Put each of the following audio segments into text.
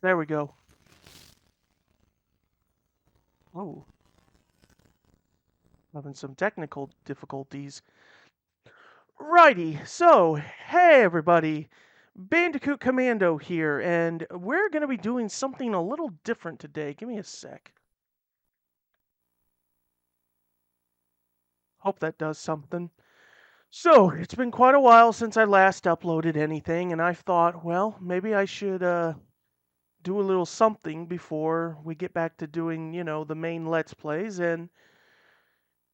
There we go. Oh, having some technical difficulties. Righty, so, hey everybody, Bandicoot Commando here, and we're going to be doing something a little different today. Give me a sec. Hope that does something. So, it's been quite a while since I last uploaded anything, and I thought, well, maybe I should do a little something before we get back to doing, the main Let's Plays, and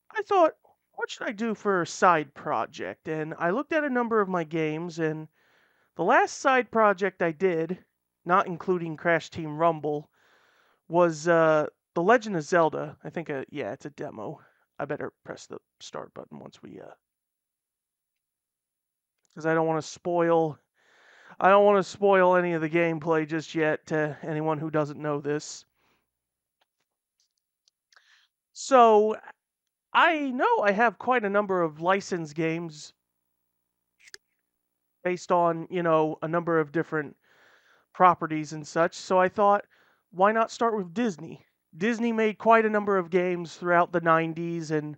I thought, what should I do for a side project? And I looked at a number of my games, and the last side project I did, not including Crash Team Rumble, was The Legend of Zelda. I think, yeah, it's a demo. I better press the start button once we, because I don't want to spoil any of the gameplay just yet to anyone who doesn't know this. So, I know I have quite a number of licensed games based on, a number of different properties and such. So I thought, why not start with Disney? Disney made quite a number of games throughout the 90s and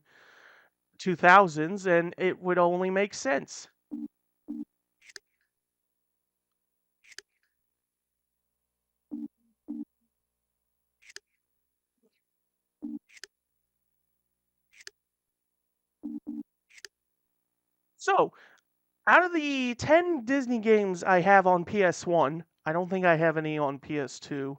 2000s, and it would only make sense. So, out of the 10 Disney games I have on PS1, I don't think I have any on PS2.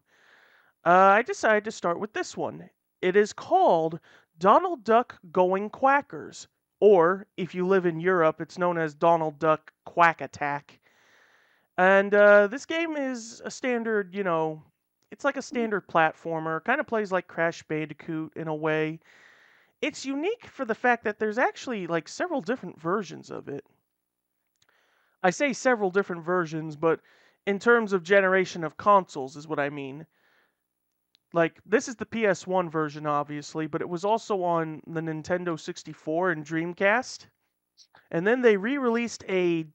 I decided to start with this one. It is called Donald Duck Going Quackers, or if you live in Europe, it's known as Donald Duck Quack Attack. And this game is a standard, it's like a standard platformer, kind of plays like Crash Bandicoot in a way. It's unique for the fact that there's actually like several different versions of it. I say several different versions, but in terms of generation of consoles is what I mean. Like, this is the PS1 version, obviously, but it was also on the Nintendo 64 and Dreamcast. And then they re-released I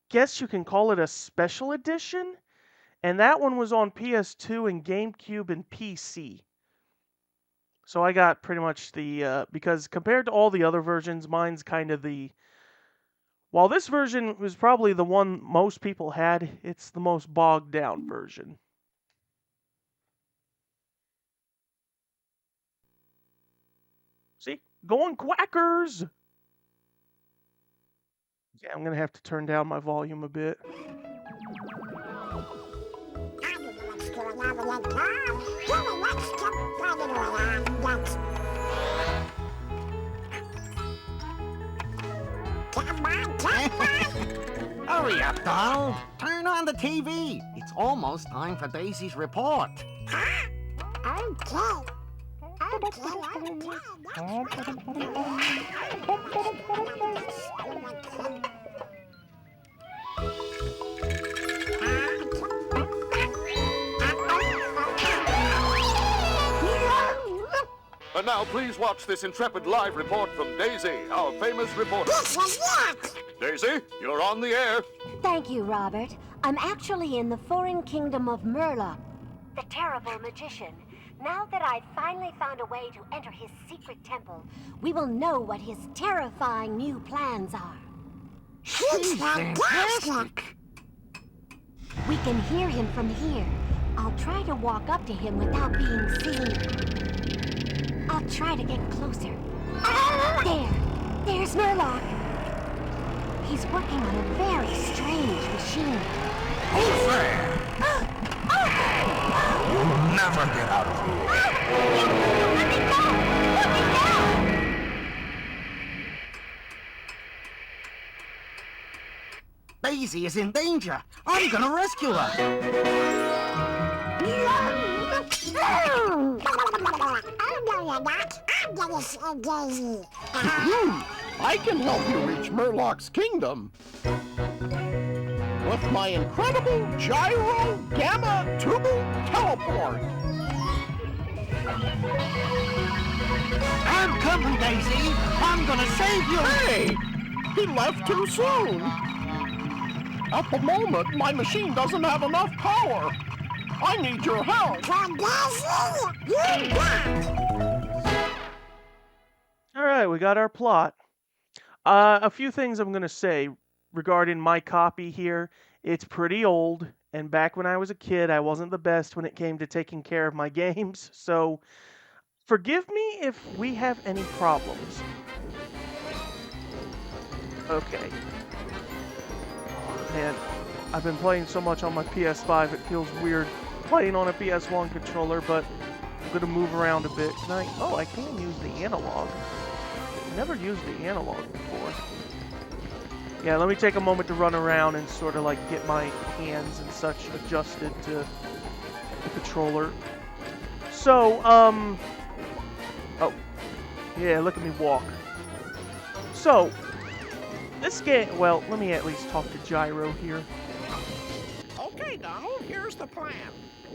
guess you can call it a special edition, and that one was on PS2 and GameCube and PC. So I got pretty much because compared to all the other versions, mine's kind of while this version was probably the one most people had, it's the most bogged down version. See? Going Quackers! Yeah, I'm going to have to turn down my volume a bit. Hurry up, Donald. Turn on the TV. It's almost time for Daisy's report. Okay. And now, please watch this intrepid live report from Daisy, our famous reporter. Daisy, you're on the air. Thank you, Robert. I'm actually in the foreign kingdom of Murloc, the terrible magician. Now that I've finally found a way to enter his secret temple, we will know what his terrifying new plans are. She's fantastic. We can hear him from here. I'll try to walk up to him without being seen. I'll try to get closer. There's Murloc. He's working on a very strange machine. Who's there? You'll never get out of here. Let me go! Let me go! Daisy is in danger. I'm gonna rescue her. I can help you reach Murloc's kingdom with my incredible gyro gamma tubal teleport. I'm coming, Daisy. I'm gonna save you. Hey! He left too soon. At the moment, my machine doesn't have enough power. I need your help. All right, we got our plot. A few things I'm going to say regarding my copy here. It's pretty old, and back when I was a kid, I wasn't the best when it came to taking care of my games, so forgive me if we have any problems. Okay. Man, I've been playing so much on my PS5, it feels weird playing on a PS1 controller, but I'm going to move around a bit. Oh, I can use the analog. I've never used the analog before. Yeah, let me take a moment to run around and sort of like get my hands and such adjusted to the controller. So, oh, yeah, look at me walk. So, this game, well, let me at least talk to Gyro here. Okay, Donald, here's the plan.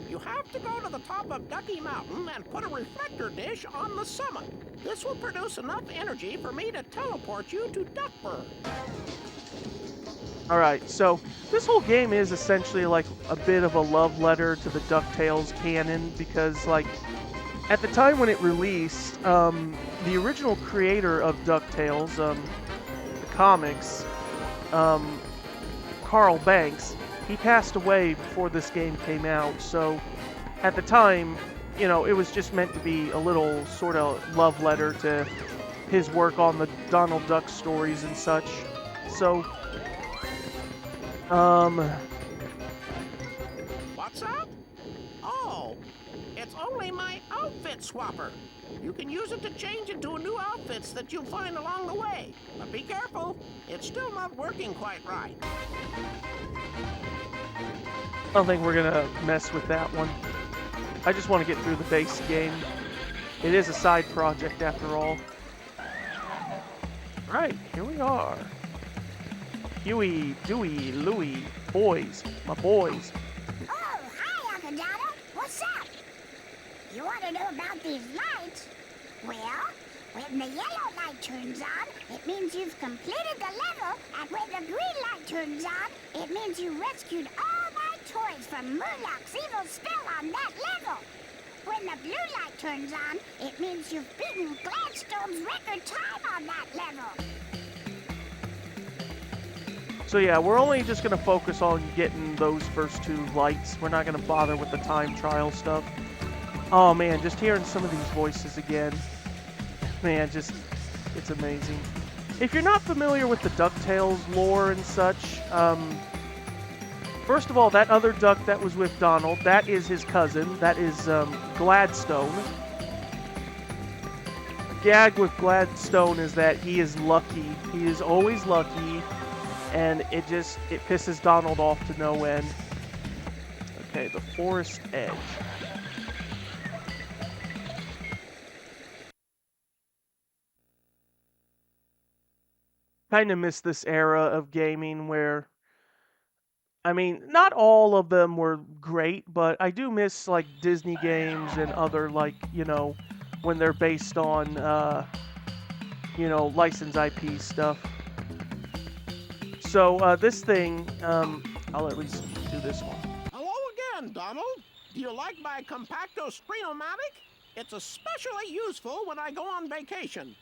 You have to go to the top of Ducky Mountain and put a reflector dish on the summit. This will produce enough energy for me to teleport you to Duckburg. Alright, so this whole game is essentially like a bit of a love letter to the DuckTales canon because, like, at the time when it released, the original creator of DuckTales, the comics, Carl Banks, he passed away before this game came out, so at the time, you know, it was just meant to be a little sort of love letter to his work on the Donald Duck stories and such. So, What's up? Oh, it's only my outfit swapper. You can use it to change into new outfits that you'll find along the way. But be careful, it's still not working quite right. I don't think we're gonna mess with that one. I just want to get through the base game. It is a side project after all. Right, here we are. Huey, Dewey, Louie, boys, my boys. Oh, hi, Uncle Donald. What's up? You want to know about these lights? Well, when the yellow light turns on, it means you've completed the level, and when the green light turns on, it means you rescued all my toys from Murloc's evil spell on that level. When the blue light turns on, it means you've beaten Gladstone's record time on that level. So yeah, we're only just gonna focus on getting those first two lights. We're not gonna bother with the time trial stuff. Oh man, just hearing some of these voices again. Man, just, it's amazing. If you're not familiar with the DuckTales lore and such, first of all, that other duck that was with Donald, that is his cousin. That is Gladstone. The gag with Gladstone is that he is lucky. He is always lucky, and it pisses Donald off to no end. Okay, the forest edge. Kind of miss this era of gaming where, I mean, not all of them were great, but I do miss like Disney games and other, like, you know, when they're based on, you know, licensed IP stuff. So this thing, I'll at least do this one. Hello again, Donald. Do you like my Compacto Screenomatic? It's especially useful when I go on vacation.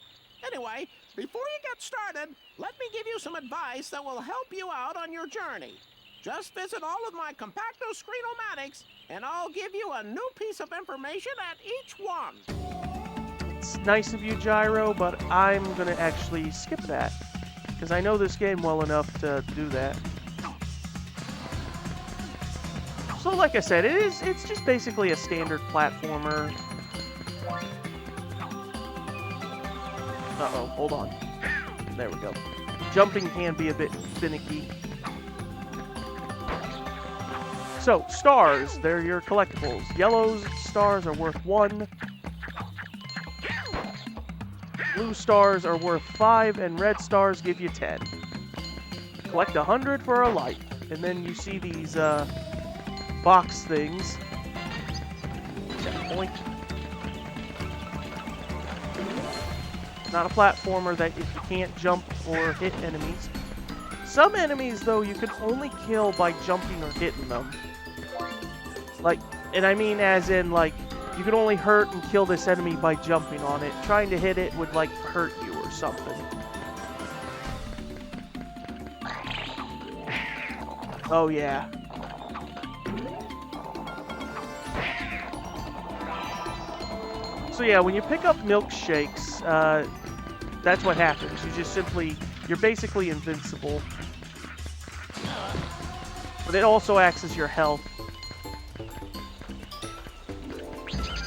Anyway, before you get started, let me give you some advice that will help you out on your journey. Just visit all of my Compacto Screenomatics, and I'll give you a new piece of information at each one. It's nice of you, Gyro, but I'm gonna actually skip that, because I know this game well enough to do that. So like I said, it's just basically a standard platformer. Uh-oh, hold on. There we go. Jumping can be a bit finicky. So, stars, they're your collectibles. Yellow stars are worth 1. Blue stars are worth 5, and red stars give you 10. Collect 100 for a light. And then you see these box things. Checkpoint. Not a platformer that if you can't jump or hit enemies. Some enemies, though, you can only kill by jumping or hitting them. Like, and I mean as in, like, you can only hurt and kill this enemy by jumping on it. Trying to hit it would, like, hurt you or something. Oh, yeah. So yeah, when you pick up milkshakes, that's what happens. You just simply, you're basically invincible. But it also acts as your health.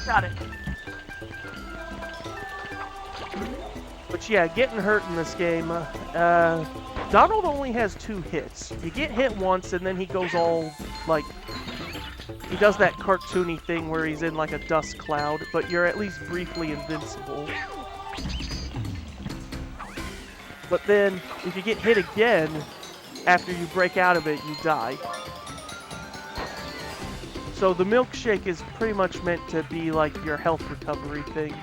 Got it. But yeah, getting hurt in this game, Donald only has 2 hits. You get hit once, and then he goes all, like, he does that cartoony thing where he's in, like, a dust cloud, but you're at least briefly invincible. But then, if you get hit again, after you break out of it, you die. So the milkshake is pretty much meant to be like your health recovery thing.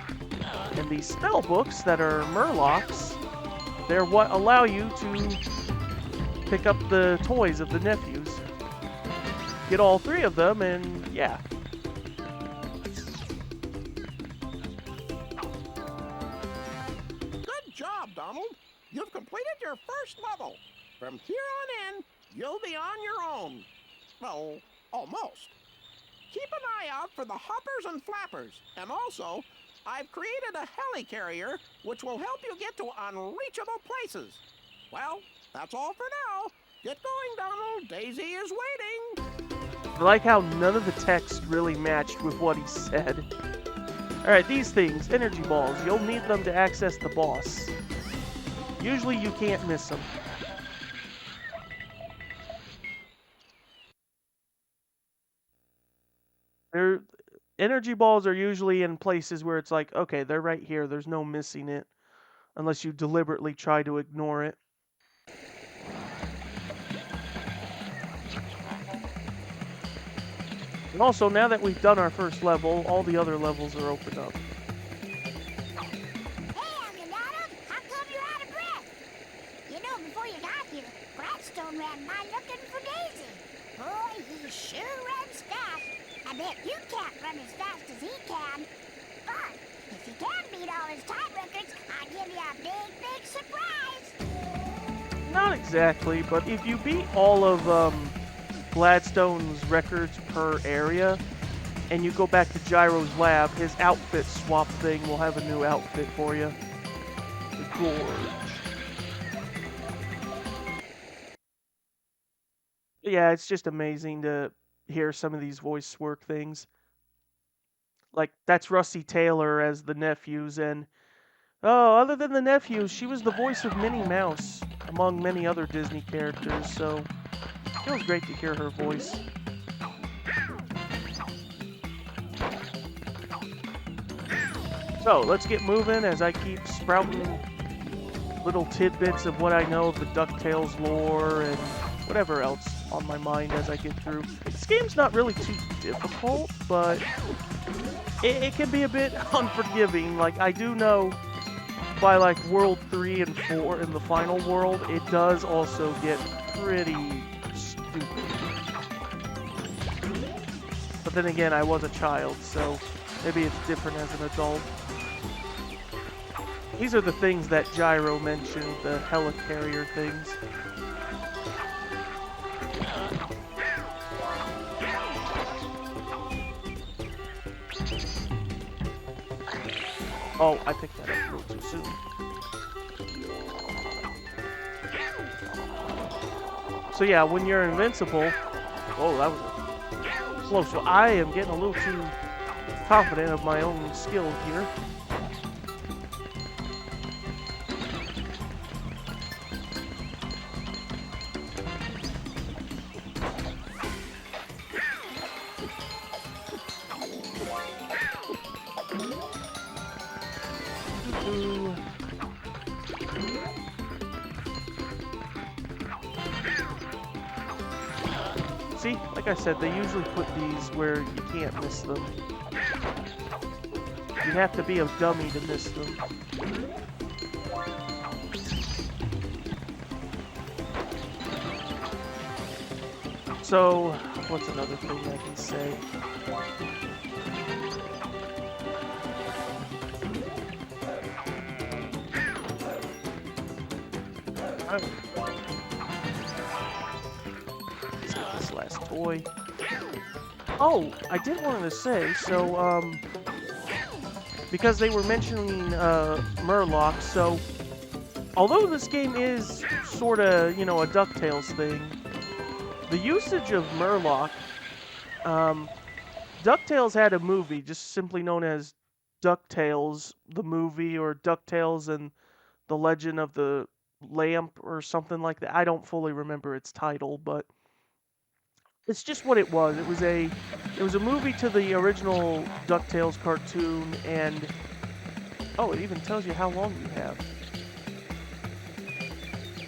And these spell books that are Murlocs, they're what allow you to pick up the toys of the nephews. Get all 3 of them, and yeah. Good job, Donald. You've completed your first level. From here on in, you'll be on your own. Well, almost. Keep an eye out for the hoppers and flappers. And also, I've created a helicarrier which will help you get to unreachable places. Well, that's all for now. Get going, Donald. Daisy is waiting. I like how none of the text really matched with what he said. Alright, these things, energy balls, you'll need them to access the boss. Usually you can't miss them. Energy balls are usually in places where it's like, okay, they're right here, there's no missing it. Unless you deliberately try to ignore it. And also, now that we've done our first level, all the other levels are opened up. Hey, Uncle Donald, how come you're out of breath? You know, before you got here, Gladstone ran by looking for Daisy. Boy, he sure runs fast. I bet you can't run as fast as he can. But if you can beat all his time records, I'll give you a big, big surprise. Not exactly, but if you beat all of Gladstone's records per area, and you go back to Gyro's lab, his outfit swap thing will have a new outfit for you. The Gorge. Yeah, it's just amazing to hear some of these voice work things. Like, that's Rusty Taylor as the nephews, and oh, other than the nephews, she was the voice of Minnie Mouse, among many other Disney characters, so it feels great to hear her voice. So, let's get moving as I keep sprouting little tidbits of what I know of the DuckTales lore and whatever else on my mind as I get through. This game's not really too difficult, but it can be a bit unforgiving. Like, I do know by like World 3 and 4 in the final world, it does also get pretty stupid. But then again, I was a child, so maybe it's different as an adult. These are the things that Gyro mentioned, the helicarrier things. Oh, I picked that up a little too soon. So yeah, when you're invincible... Whoa, that was close. So I am getting a little too confident of my own skill here. See, like I said, they usually put these where you can't miss them. You have to be a dummy to miss them. So, What's another thing I can say? Let's get this last toy. Oh, I did want to say, so, because they were mentioning, Murloc, so, although this game is sorta, you know, a DuckTales thing, the usage of Murloc, DuckTales had a movie just simply known as DuckTales, the movie, or DuckTales and the Legend of the Lamp, or something like that. I don't fully remember its title, but it's just what it was. It was a movie to the original DuckTales cartoon, and oh, it even tells you how long you have.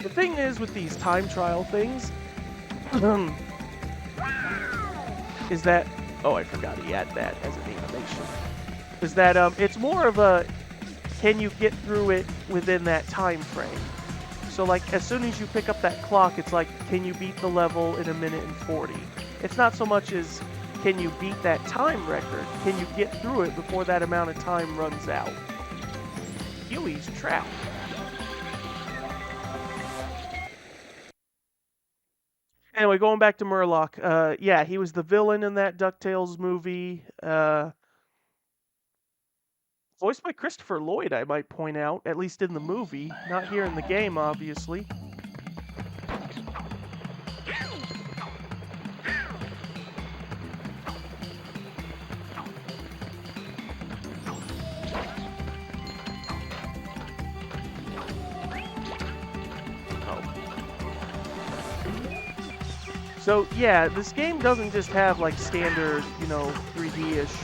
The thing is with these time trial things, is that, oh, I forgot he had that as an animation. Is that it's more of a, can you get through it within that time frame? So like as soon as you pick up that clock, it's like, can you beat the level in 1:40? It's not so much as, can you beat that time record? Can you get through it before that amount of time runs out? Huey's trapped. Anyway, going back to Murloc, yeah, he was the villain in that DuckTales movie, voiced by Christopher Lloyd, I might point out, at least in the movie, not here in the game, obviously. So yeah, this game doesn't just have like standard, you know, 3D-ish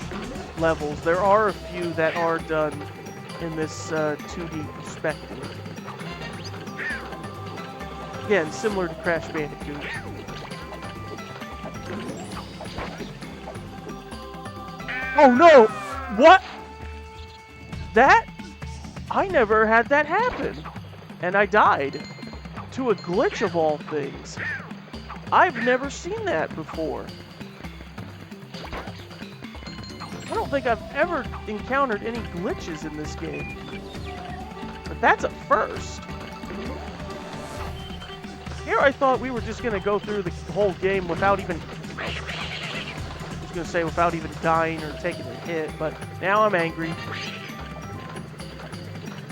levels. There are a few that are done in this 2D perspective. Again, similar to Crash Bandicoot. Oh no! What? That? I never had that happen. And I died. To a glitch of all things. I've never seen that before. I don't think I've ever encountered any glitches in this game. But that's a first. Here I thought we were just going to go through the whole game without even... I was going to say without even dying or taking a hit, but now I'm angry.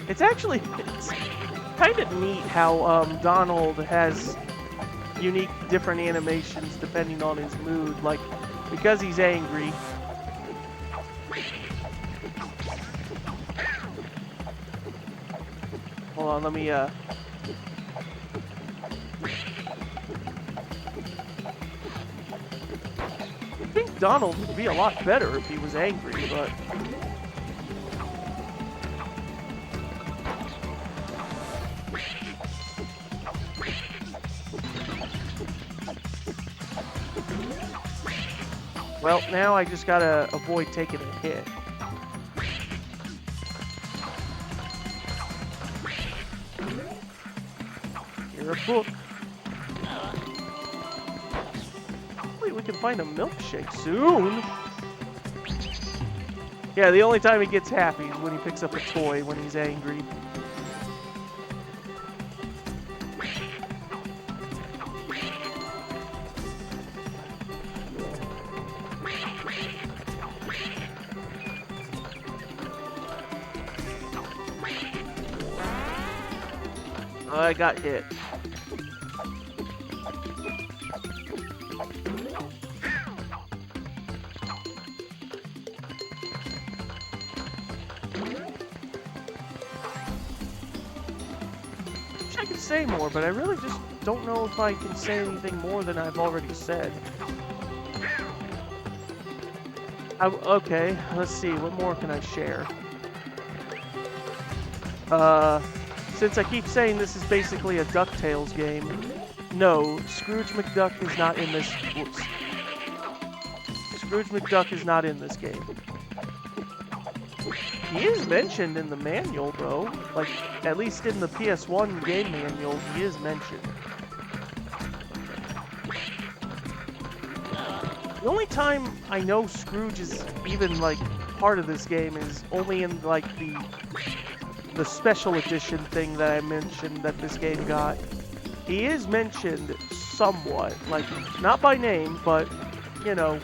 It's actually... It's kind of neat how Donald has unique different animations depending on his mood. Like, because he's angry... Hold on, let me, I think Donald would be a lot better if he was angry, but... Well, now I just gotta avoid taking a hit. Here, a book. Hopefully we can find a milkshake soon. Yeah, the only time he gets happy is when he picks up a toy when he's angry. I got hit. Wish I could say more, but I really just don't know if I can say anything more than I've already said. Okay, let's see, what more can I share? Since I keep saying this is basically a DuckTales game, no, Scrooge McDuck is not in this... Whoops. Scrooge McDuck is not in this game. He is mentioned in the manual, though. Like, at least in the PS1 game manual, he is mentioned. The only time I know Scrooge is even, like, part of this game is only in, like, the special edition thing that I mentioned that this game got. He is mentioned somewhat, like, not by name, but, you know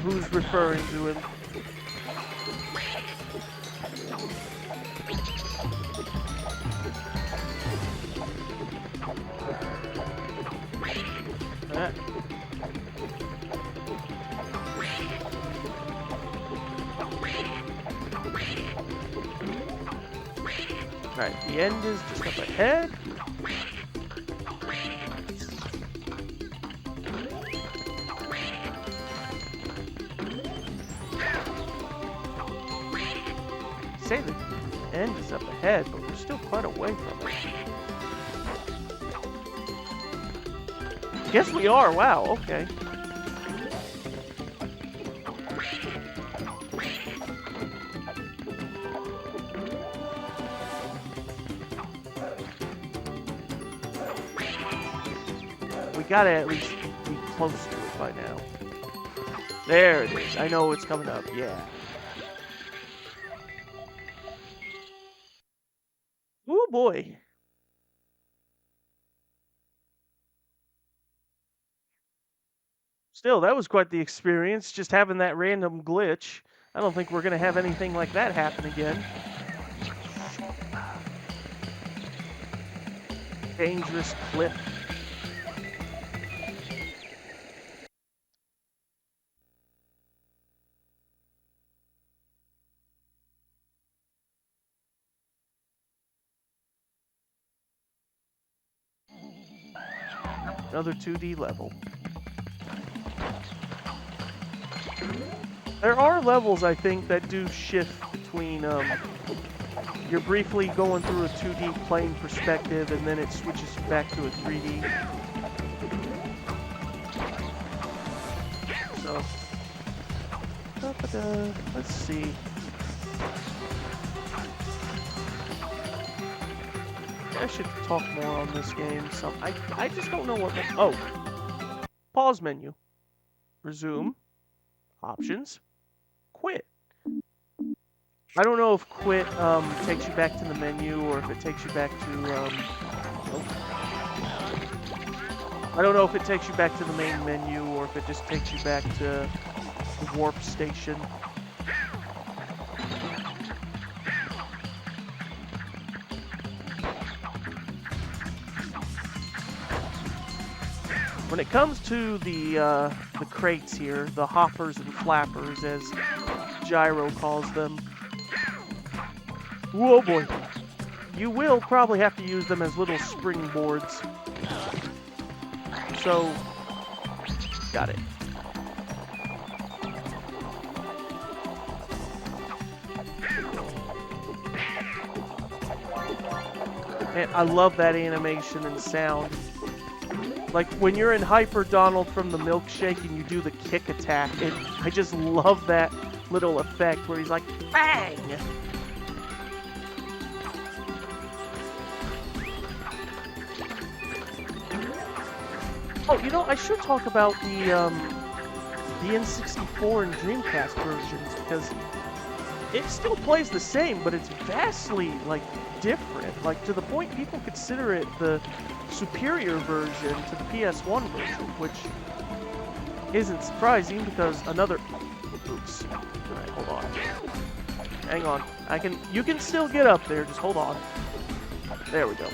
who's referring to him. Alright, the end is just up ahead. Say the end is up ahead, but we're still quite away from it. Guess we are. Wow, okay. We gotta at least be close to it by now. There it is. I know it's coming up. Yeah. Oh boy. Still, that was quite the experience, just having that random glitch. I don't think we're going to have anything like that happen again. Dangerous cliff. Another 2D level. There are levels, I think, that do shift between, you're briefly going through a 2D plane perspective, and then it switches back to a 3D. So, let's see. I should talk more on this game. I just don't know what. Oh, pause menu, resume, options, quit. I don't know if quit takes you back to the menu or if it takes you back to I don't know if it takes you back to the main menu or if it just takes you back to the warp station. When it comes to the crates here, the hoppers and flappers, as Gyro calls them, whoa boy, you will probably have to use them as little springboards. So, got it. And I love that animation and sound. Like, when you're in Hyper Donald from the milkshake and you do the kick attack, I just love that little effect where he's like, bang! Oh, you know, I should talk about the N64 and Dreamcast versions, because it still plays the same, but it's vastly, like, different. Like, to the point people consider it the superior version to the PS1 version, which isn't surprising because another... Oops. Alright, hold on. Hang on. You can still get up there, just hold on. There we go.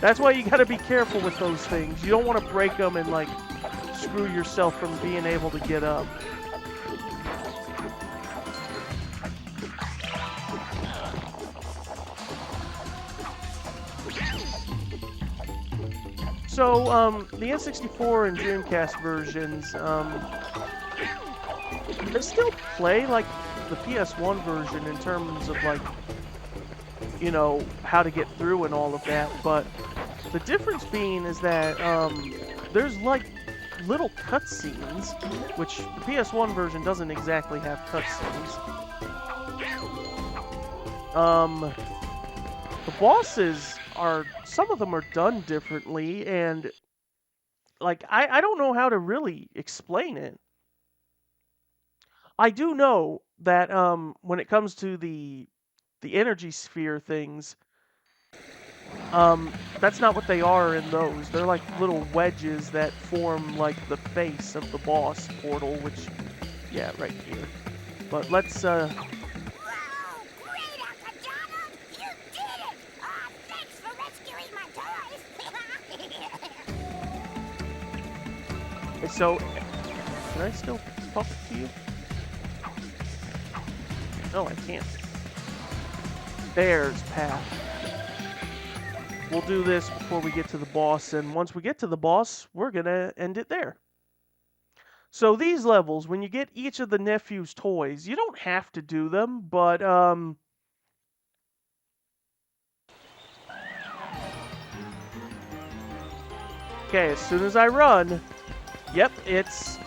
That's why you gotta be careful with those things. You don't want to break them and, like, screw yourself from being able to get up. So, the N64 and Dreamcast versions, they still play like the PS1 version in terms of, like, you know, how to get through and all of that, but the difference being is that, there's, like, little cutscenes, which the PS1 version doesn't exactly have cutscenes. The bosses some of them are done differently, and like, I don't know how to really explain it. I do know that when it comes to the energy sphere things, that's not what they are in those. They're like little wedges that form like the face of the boss portal, which, yeah, right here. But let's Whoa! Great, Uncle Donald! You did it! Aw, thanks for rescuing my toys! so can I still talk to you? No, I can't. Bear's path. We'll do this before we get to the boss, and once we get to the boss, we're gonna end it there. So these levels, when you get each of the nephew's toys, you don't have to do them, but okay, as soon as I run, yep, it's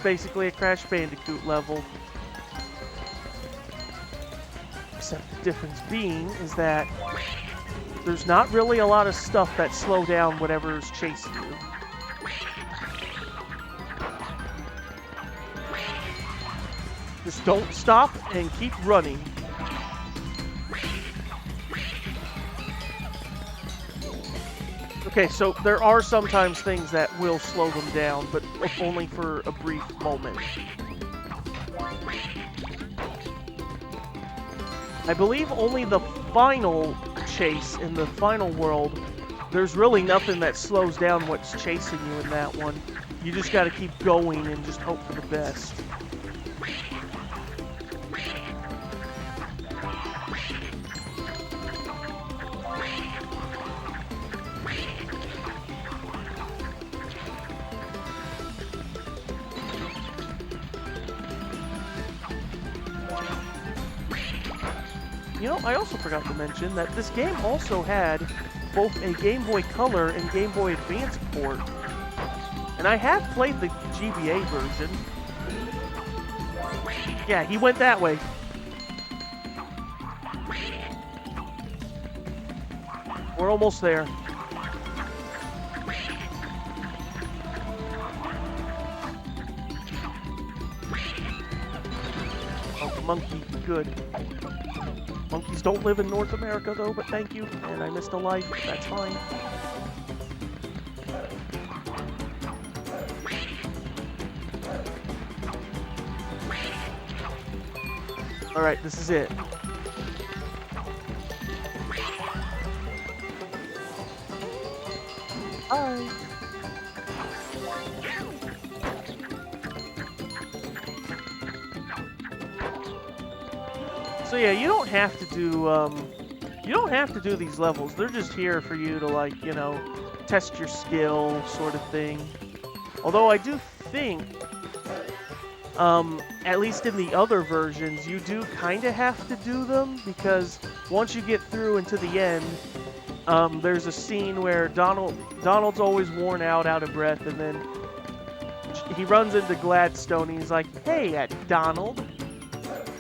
basically a Crash Bandicoot level. Except the difference being is that there's not really a lot of stuff that slow down whatever's chasing you. Just don't stop and keep running. Okay, so there are sometimes things that will slow them down, but only for a brief moment. I believe only the final chase in the final world, there's really nothing that slows down what's chasing you in that one. You just gotta keep going and just hope for the best. You know, I also forgot to mention that this game also had both a Game Boy Color and Game Boy Advance port. And I have played the GBA version. Yeah, he went that way. We're almost there. Oh, monkey, good. Monkeys don't live in North America, though, but thank you. And I missed a life. That's fine. Alright, this is it. Bye. So yeah, you don't have to do these levels. They're just here for you to, like, you know, test your skill sort of thing. Although I do think at least in the other versions, you do kind of have to do them, because once you get through into the end, there's a scene where Donald's always worn out of breath, and then he runs into Gladstone, and he's like, "Hey, Donald,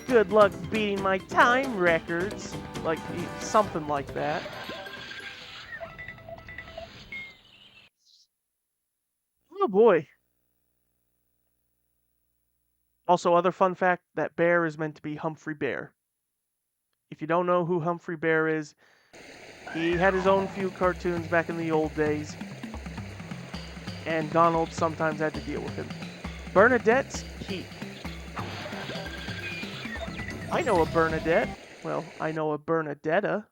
good luck beating my time records." Like, something like that. Oh boy. Also, other fun fact, that bear is meant to be Humphrey Bear. If you don't know who Humphrey Bear is, he had his own few cartoons back in the old days, and Donald sometimes had to deal with him. Bernadette's Keep. I know a Bernadette. Well, I know a Bernadetta.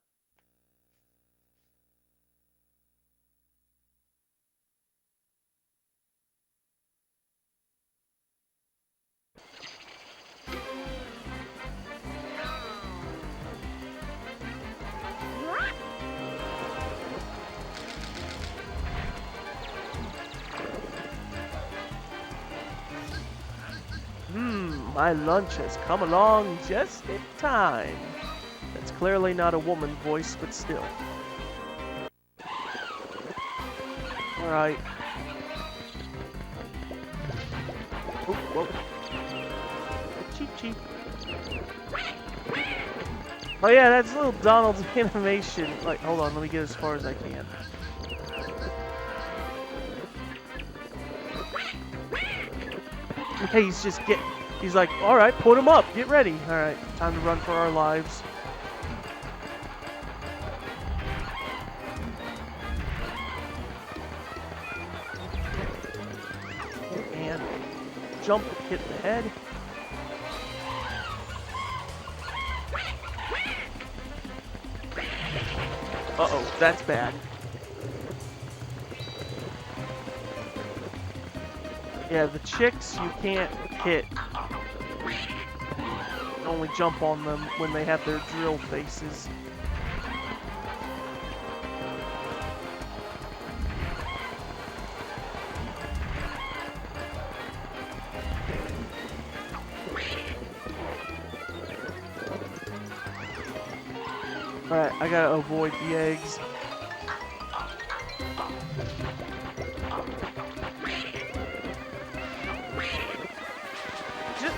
My lunch has come along just in time. That's clearly not a woman voice, but still. Alright. Oh, whoa. Cheep, cheep. Oh yeah, that's little Donald's animation. Like, hold on, let me get as far as I can. He's just he's like, all right, put him up, get ready. All right, time to run for our lives. And jump, hit the head. Uh-oh, that's bad. Yeah, the chicks you can't hit. You can only jump on them when they have their drill faces. Alright, I gotta avoid the eggs.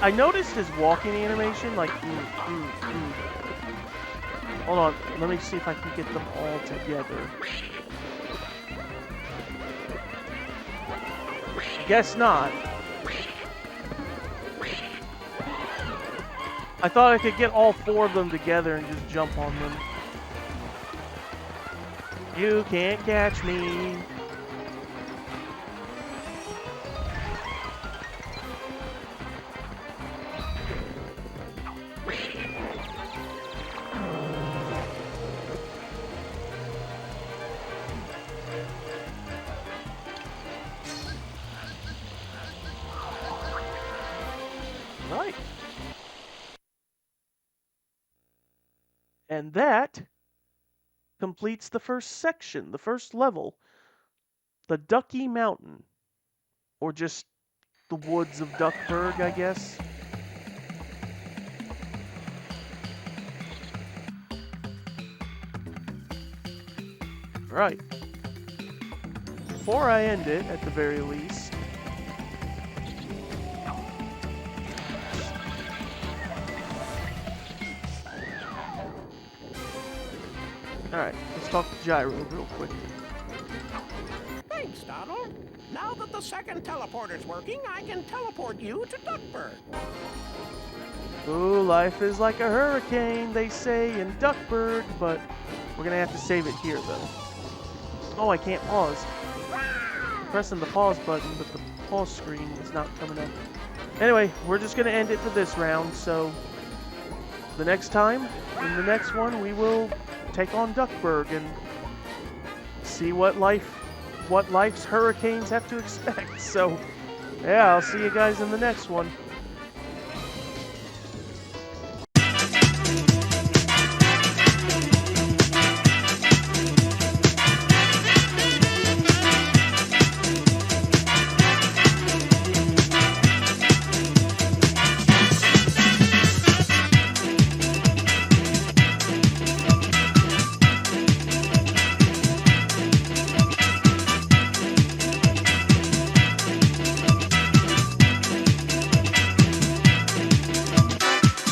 I noticed his walking animation, like, Hold on, let me see if I can get them all together. Guess not. I thought I could get all 4 of them together and just jump on them. You can't catch me. Right. And that completes the first section, the first level, the Ducky Mountain, or just the woods of Duckburg, I guess. Right. Before I end it, at the very least, alright, let's talk to Gyro real quick. Thanks, Donald. Now that the second teleporter's working, I can teleport you to Duckburg. Ooh, life is like a hurricane, they say in Duckburg, but we're gonna have to save it here, though. Oh, I can't pause. Pressing the pause button, but the pause screen is not coming up. Anyway, we're just gonna end it for this round, so the next time, in the next one, we will take on Duckburg and see what life's hurricanes have to expect. So, yeah, I'll see you guys in the next one.